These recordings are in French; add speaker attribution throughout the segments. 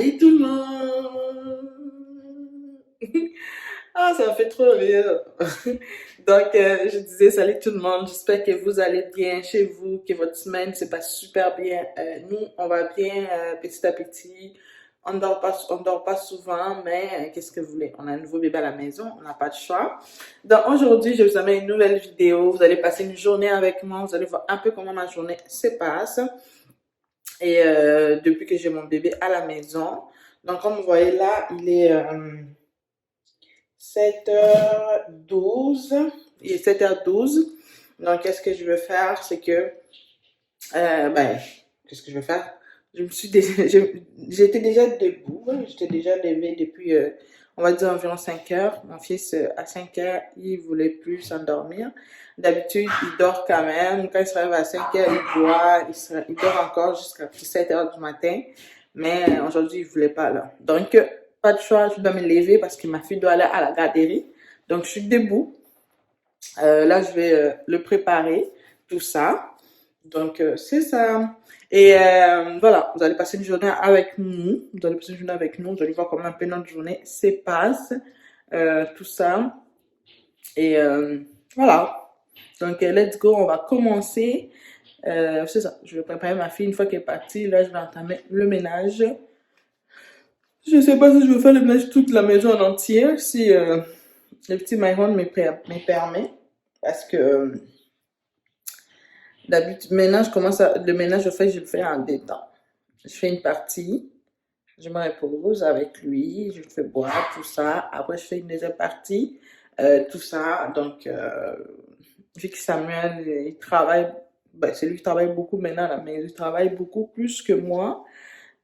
Speaker 1: Salut tout le monde! Ah, ça me fait trop rire. Donc, je disais salut tout le monde. J'espère que vous allez bien chez vous, que votre semaine se passe super bien. Nous, on va bien petit à petit. On dort pas souvent, mais qu'est-ce que vous voulez? On a un nouveau bébé à la maison, on n'a pas de choix. Donc, aujourd'hui, je vous amène une nouvelle vidéo. Vous allez passer une journée avec moi. Vous allez voir un peu comment ma journée se passe. Et depuis que j'ai mon bébé à la maison. Donc, comme vous voyez là, il est 7h12. Il est 7h12. Donc, qu'est-ce que je veux faire? C'est que, qu'est-ce que je veux faire? J'étais déjà debout. J'étais déjà levée depuis, on va dire, environ 5 heures. Mon fils, à 5 heures, il voulait plus s'endormir. D'habitude, il dort quand même. Quand il se réveille à 5 heures, il boit. Il dort encore jusqu'à 7 heures du matin. Mais aujourd'hui, il voulait pas là. Donc, pas de choix, je dois me lever parce que ma fille doit aller à la garderie. Donc, je suis debout. Là, je vais le préparer, tout ça. Donc, c'est ça. Et voilà, vous allez passer une journée avec nous. Vous allez passer une journée avec nous. Vous allez voir comment un peu notre journée se passe. Tout ça. Et voilà. Donc, let's go. On va commencer. C'est ça. Je vais préparer ma fille une fois qu'elle est partie. Là, je vais entamer le ménage. Je sais pas si je vais faire le ménage toute la maison en entier. Si le petit Myron me permet. Parce que d'habitude, maintenant, le ménage, je le fais en deux temps. Je fais une partie, je me repose avec lui, je le fais boire, tout ça. Après, je fais une deuxième partie, tout ça. Donc, vu que Samuel, il travaille, c'est lui qui travaille beaucoup maintenant, là, mais il travaille beaucoup plus que moi,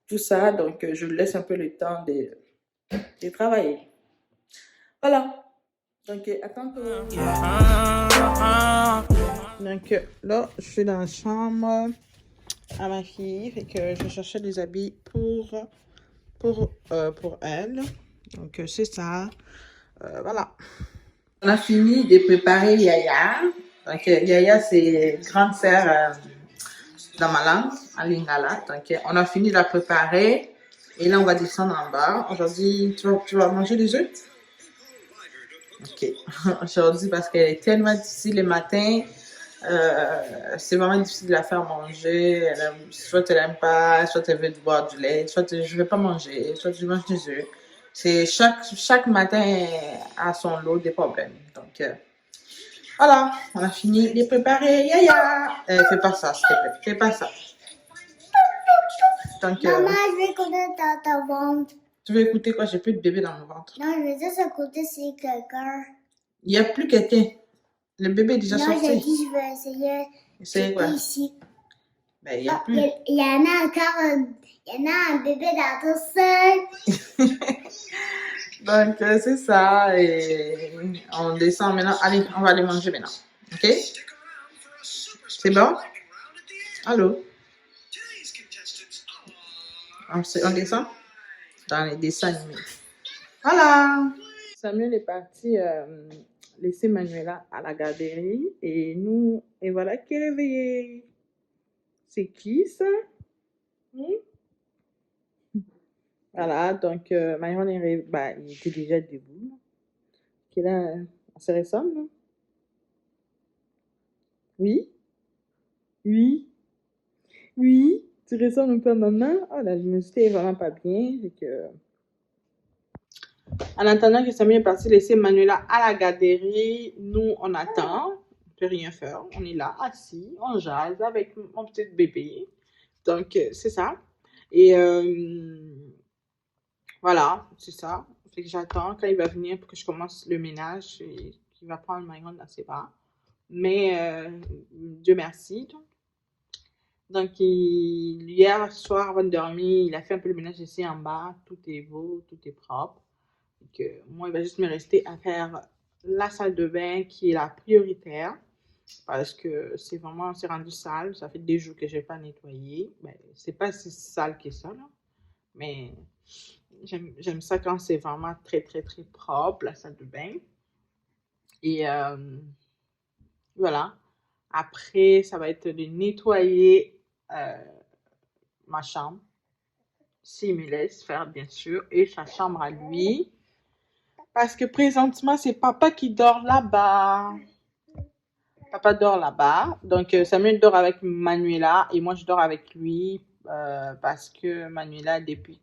Speaker 1: tout ça. Donc, je lui laisse un peu le temps de travailler. Voilà. Donc, attends que... Donc, là, je suis dans la chambre à ma fille, fait que je cherchais des habits pour elle. Donc, c'est ça. Voilà. On a fini de préparer Yaya. Donc, Yaya, c'est grande sœur dans ma langue, en lingala. Donc, on a fini de la préparer. Et là, on va descendre en bas. Aujourd'hui, tu vas manger des œufs? Ok. Aujourd'hui, parce qu'elle est tellement difficile le matin. C'est vraiment difficile de la faire manger. Soit elle n'aime pas, soit elle veut boire du lait, soit je ne veux pas manger, soit je mange des œufs. C'est chaque matin a son lot de problèmes. Donc, voilà, on a fini de préparer. Yaya! Fais pas ça, s'il te plaît. Fais pas ça. Donc,
Speaker 2: Maman, je vais écouter dans ton ventre.
Speaker 1: Tu veux écouter quoi? J'ai plus de bébé dans mon ventre.
Speaker 2: Non, je vais juste écouter si quelqu'un.
Speaker 1: Il n'y a plus quelqu'un. Le bébé est déjà sorti.
Speaker 2: Non, j'ai dit je vais essayer.
Speaker 1: Essaye quoi?
Speaker 2: Ici.
Speaker 1: Ben, il n'y a plus.
Speaker 2: Il y en a encore il y en a un bébé dans ton sein.
Speaker 1: Donc, c'est ça. Et on descend maintenant. Allez, on va aller manger maintenant. OK? C'est bon? Allô? On descend? Dans les dessins animés. Voilà! Samuel est parti laisser Manuela à la garderie. Et voilà qui est réveillé. C'est qui ça? Voilà, donc Myron il était déjà debout. Ok, là, on se ressemble, non? Oui? Oui? Oui? Tu ressembles un peu à maman? Oh, la luminosité est vraiment pas bien. En attendant que Samuel est parti laisser Manuela à la garderie, nous, on attend. On ne peut rien faire. On est là, assis, on jase avec mon petit bébé. Donc, c'est ça. Et voilà, c'est ça. Fait que j'attends quand il va venir pour que je commence le ménage et qu'il va prendre Myron dans ses bras. Mais Dieu merci. Donc, hier soir, avant de dormir, il a fait un peu le ménage ici en bas. Tout est beau, tout est propre. Donc, moi, il va juste me rester à faire la salle de bain qui est la prioritaire. Parce que c'est rendu sale. Ça fait des jours que je n'ai pas nettoyé. Ben, c'est pas si sale que ça, là. Mais j'aime ça quand c'est vraiment très, très, très propre, la salle de bain. Et voilà. Après, ça va être de nettoyer ma chambre. s'il me laisse faire, bien sûr, et sa chambre à lui. Parce que présentement, c'est papa qui dort là-bas. Papa dort là-bas. Donc, Samuel dort avec Manuela et moi, je dors avec lui parce que Manuela, depuis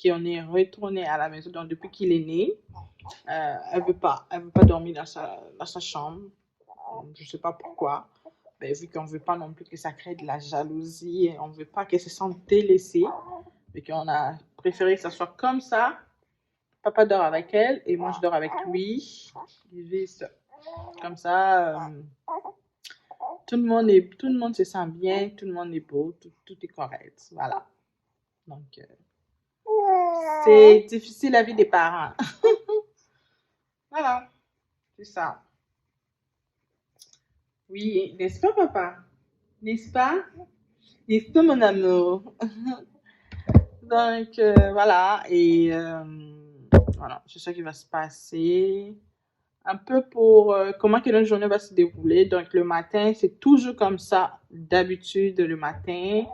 Speaker 1: qu'on est retourné à la maison, donc depuis qu'il est né, elle veut pas dormir dans sa chambre. Je sais pas pourquoi. Ben, vu qu'on veut pas non plus que ça crée de la jalousie, et on veut pas qu'elle se sente délaissée, et qu'on a préféré que ça soit comme ça. Papa dort avec elle et moi je dors avec lui. Comme ça, tout le monde se sent bien, tout le monde est beau, tout est correct. Voilà. Donc, c'est difficile la vie des parents. Voilà, c'est ça. Oui, n'est-ce pas, papa? N'est-ce pas? N'est-ce pas, mon amour? Donc, voilà. Et voilà, c'est ça qui va se passer. Un peu pour comment que notre journée va se dérouler. Donc, le matin, c'est toujours comme ça, d'habitude, le matin.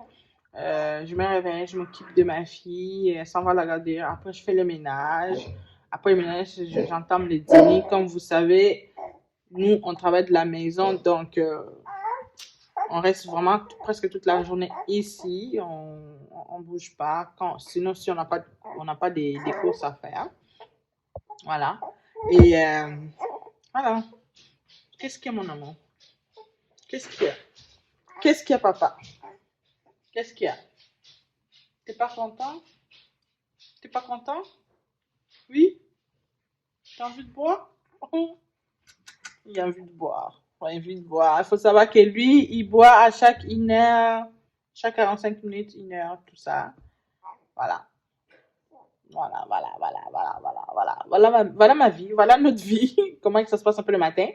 Speaker 1: Je me réveille, je m'occupe de ma fille, elle s'en va à la garder. Après, je fais le ménage. Après le ménage, j'entame le dîner. Comme vous savez, nous, on travaille de la maison, donc on reste vraiment presque toute la journée ici. On bouge pas. Sinon, si on n'a pas des courses à faire. Voilà. Et voilà. Qu'est-ce qu'il y a, mon amour? Qu'est-ce qu'il y a? Qu'est-ce qu'il y a, papa? Qu'est-ce qu'il y a? T'es pas content? T'es pas content? Oui? T'as envie de boire? Il a envie de boire. Il a envie de boire. Il faut savoir que lui, il boit à chaque 1 heure, chaque 45 minutes, 1 heure, tout ça. Voilà. Voilà ma vie, voilà notre vie. Comment ça se passe un peu le matin.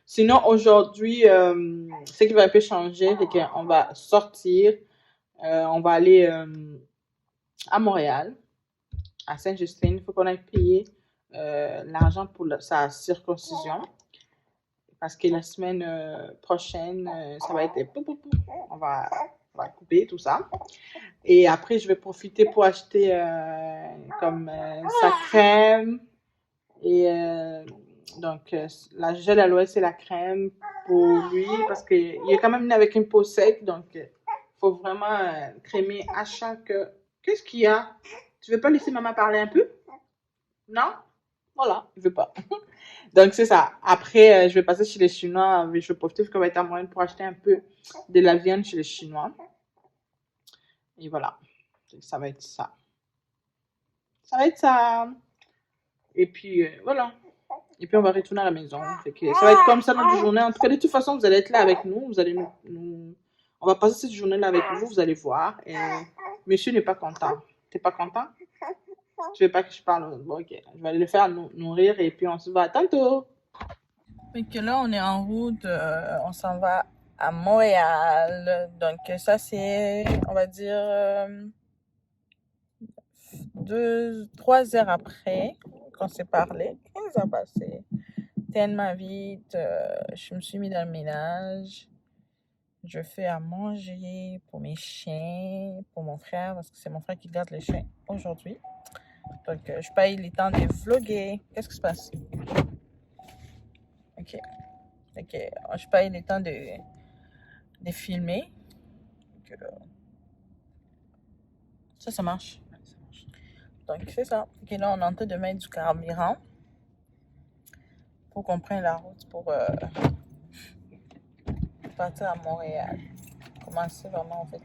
Speaker 1: Sinon, aujourd'hui, ce qui va un peu changer, c'est qu'on va sortir. On va aller à Montréal, à Saint-Justine. Il faut qu'on aille payer l'argent pour sa circoncision. Parce que la semaine prochaine, ça va être... on va couper tout ça. Et après, je vais profiter pour acheter comme sa crème. Et donc, la gel aloe, c'est la crème pour lui. Parce qu'il est quand même né avec une peau sec. Donc, il faut vraiment crémer à chaque... Qu'est-ce qu'il y a? Tu veux pas laisser maman parler un peu? Non? Voilà, il veut pas. Donc, c'est ça. Après, je vais passer chez les Chinois. Je vais profiter qu'on va être à moyenne pour acheter un peu de la viande chez les Chinois. Et voilà. Ça va être ça. Ça va être ça. Et puis, voilà. Et puis, on va retourner à la maison. Ça va être comme ça notre journée. En tout cas, de toute façon, vous allez être là avec nous. Vous allez On va passer cette journée-là avec vous. Vous allez voir. Et monsieur n'est pas content. T'es pas content? Tu veux pas que je parle? Bon, ok. Je vais aller le faire nourrir et puis on se voit tantôt. Et que là, on est en route. On s'en va à Montréal. Donc, ça, c'est, on va dire, 3 heures après qu'on s'est parlé. 15 ans passés. Tellement vite. Je me suis mis dans le ménage. Je fais à manger pour mes chiens, pour mon frère, parce que c'est mon frère qui garde les chiens aujourd'hui. Donc, je paye les temps de vlogger. Qu'est-ce qui se passe? Ok. Je paye les temps de filmer. Donc, ça marche. Donc, c'est ça. Ok, là, on est en train de mettre du carburant pour qu'on prenne la route pour partir à Montréal. Commencer vraiment, en fait,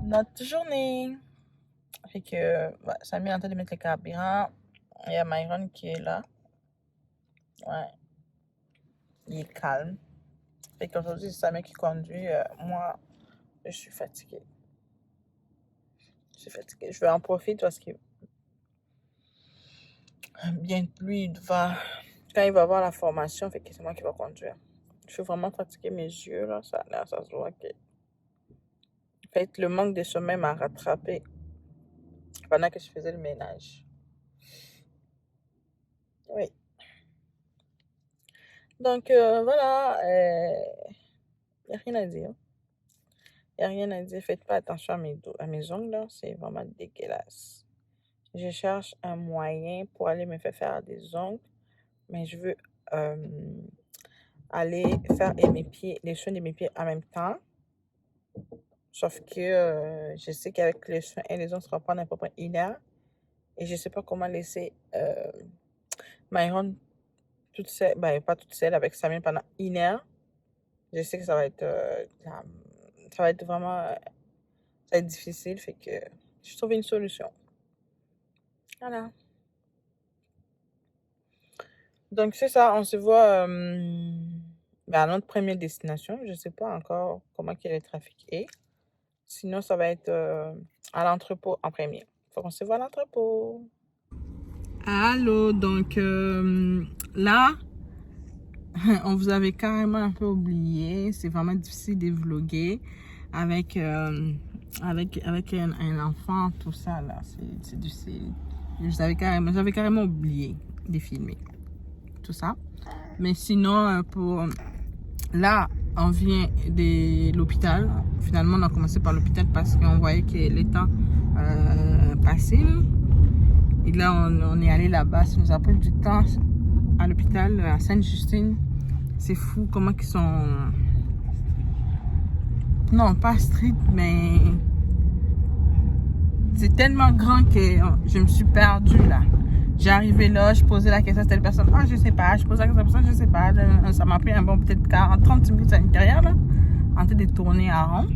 Speaker 1: notre journée. Fait que, Samy est en train de mettre le carburant. Il y a Myron qui est là. Ouais. Il est calme. Fait qu'aujourd'hui, c'est Samy qui conduit. Moi, je suis fatiguée. Je vais en profiter parce que bien lui, quand il va avoir la formation, fait que c'est moi qui va conduire. Je suis vraiment fatiguée, mes yeux, là, ça se voit que... En fait, le manque de sommeil m'a rattrapé pendant que je faisais le ménage. Oui. Donc, voilà, il n'y a rien à dire. Il n'y a rien à dire. Faites pas attention à mes ongles, là. C'est vraiment dégueulasse. Je cherche un moyen pour aller me faire des ongles, mais je veux aller faire mes pieds, les soins de mes pieds en même temps. Sauf que je sais qu'avec les soins et les ongles, ça va prendre à peu près 1 heure. Et je ne sais pas comment laisser Myron toute seule, ben, pas toute seule, avec Samir pendant 1 heure. Je sais que ça va être vraiment ça va être difficile, fait que je trouve une solution. Voilà. Donc c'est ça, on se voit à notre première destination. Je ne sais pas encore comment le trafic est. Sinon, ça va être à l'entrepôt en premier. Faut qu'on se voit à l'entrepôt. Allô, donc là, on vous avait carrément un peu oublié. C'est vraiment difficile de vlogger avec un enfant, tout ça là. C'est difficile. J'avais carrément oublié de filmer tout ça. Mais sinon, là, on vient de l'hôpital. Finalement, on a commencé par l'hôpital parce qu'on voyait que le temps passait. Et là, on est allé là-bas. Ça nous a pris du temps à l'hôpital, à Sainte-Justine. C'est fou comment ils sont... Non, pas strict, mais... C'est tellement grand que je me suis perdue là. J'arrivais là, je posais la question à telle personne. Ah, je sais pas. Je posais la question à cette personne, je sais pas. Ça m'a pris un bon peut-être 30 minutes à l'intérieur là. En train de tourner à rond.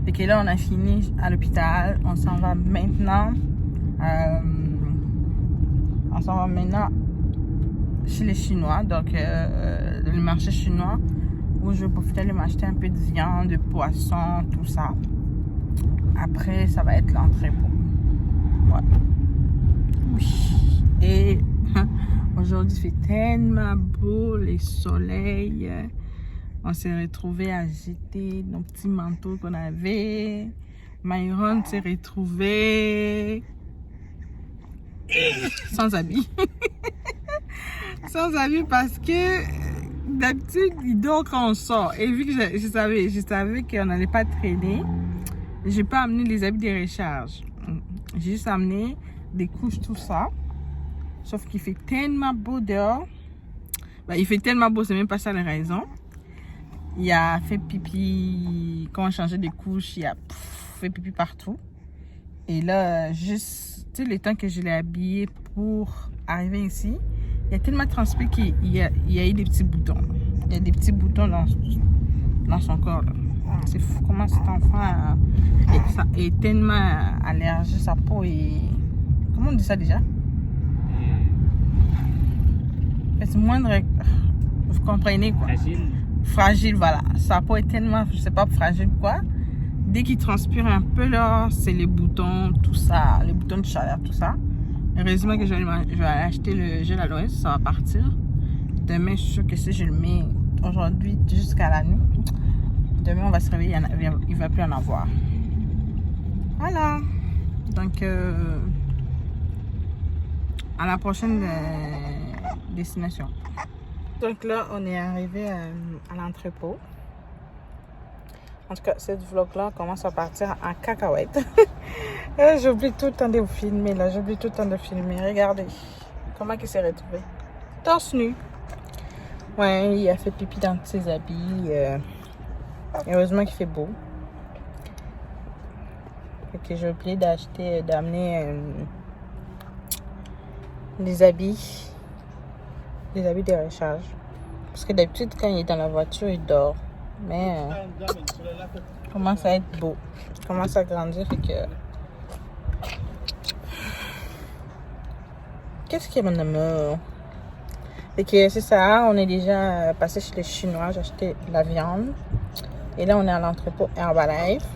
Speaker 1: Et que là, on a fini à l'hôpital. On s'en va maintenant. Chez les Chinois. Donc, le marché chinois. Où je vais profiter d'aller m'acheter un peu de viande, de poisson, tout ça. Après, ça va être l'entrepôt. Ouais. Oui. Et aujourd'hui, il fait tellement beau, les soleils. On s'est retrouvés à jeter nos petits manteaux qu'on avait. Myron s'est retrouvé sans habits. Sans habits parce que d'habitude, il dort quand on sort. Et vu que je savais qu'on n'allait pas traîner, j'ai pas amené les habits de recharge. J'ai juste amené des couches, tout ça. Sauf qu'il fait tellement beau dehors. Ben, il fait tellement beau, c'est même pas ça la raison. Il a fait pipi, quand on changeait de couches, il a fait pipi partout. Et là, juste, tu sais, le temps que je l'ai habillé pour arriver ici, il y a tellement transpiré qu'il y a eu des petits boutons. Il y a des petits boutons dans son corps. C'est fou comment cet enfant est tellement allergique, sa peau est... Comment on dit ça déjà? C'est moindre... Vous comprenez quoi? Fragile, voilà. Sa peau est tellement, je sais pas, fragile quoi. Dès qu'il transpire un peu là, c'est les boutons, tout ça, les boutons de chaleur, tout ça. Heureusement que je vais acheter le gel aloe, ça va partir. Demain, je suis sûre que si je le mets aujourd'hui jusqu'à la nuit, demain on va se réveiller, il va plus en avoir. Voilà. Donc, à la prochaine destination. Donc là, on est arrivé à l'entrepôt. En tout cas, cette vlog-là commence à partir en cacahuète. J'oublie tout le temps de vous filmer, là. J'oublie tout le temps de filmer. Regardez comment il s'est retrouvé. Torse nu. Ouais, il a fait pipi dans tous ses habits. Heureusement qu'il fait beau. Ok, j'ai oublié d'amener des habits de recharge. Parce que d'habitude, quand il est dans la voiture, il dort. Mais il commence à être beau. Il commence à grandir. Fait que... Qu'est-ce qu'il y a, mon amour? Fait que c'est ça. On est déjà passé chez les Chinois. J'ai acheté de la viande. Et là, on est à l'entrepôt Herbalife.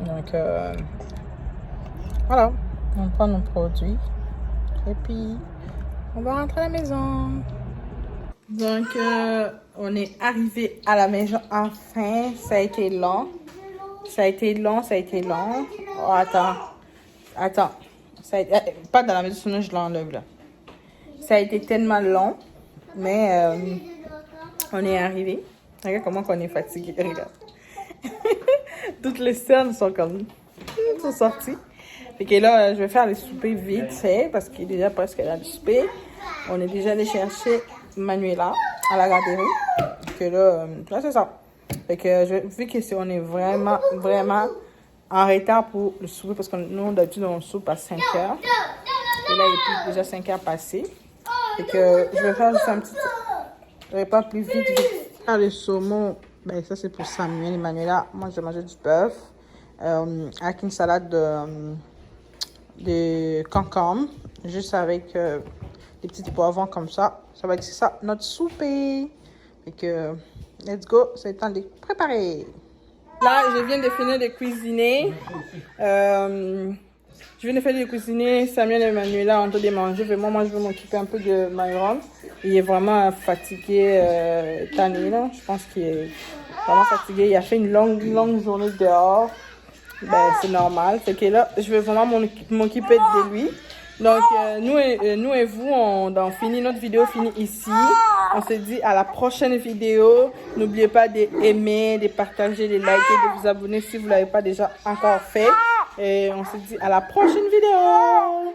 Speaker 1: Donc, voilà. On prend nos produits. Et puis, on va rentrer à la maison. Donc, on est arrivé à la maison enfin. Ça a été long. Ça a été long. Oh, attends. Ça a été, pas dans la maison, sinon je l'enlève là. Ça a été tellement long. Mais on est arrivé. Regarde comment on est fatigué. Regarde. Toutes les cernes sont comme... sont sorties. Fait que là, je vais faire les soupers vite fait parce qu'il est déjà presque l'heure du souper. On est déjà allé chercher Manuela à la garderie. Que là c'est ça. Fait que vu que on est vraiment en retard pour le souper parce que nous, d'habitude, on soupe à 5 heures. Et là, il est déjà 5 heures passées. Fait que je vais faire juste un petit repas plus vite. Ah, le saumon, ben ça c'est pour Samuel et Manuela. Moi, je vais manger du bœuf avec une salade de concombre, juste avec des petits poivrons comme ça. Ça va être ça, notre souper. Fait que, let's go, c'est le temps de les préparer. Là, je viens de finir de cuisiner. Samuel et Manuela ont en train de manger. Moi, je vais m'occuper un peu de Myron. Il est vraiment fatigué, tanné, là. Je pense qu'il est vraiment fatigué. Il a fait une longue journée dehors. Ben, c'est normal. Fait que là, je vais vraiment m'occuper de lui. Donc, nous et vous, on finit notre vidéo finit ici. On se dit à la prochaine vidéo. N'oubliez pas d'aimer, de partager, de liker, de vous abonner si vous ne l'avez pas déjà encore fait. Et on se dit à la prochaine vidéo.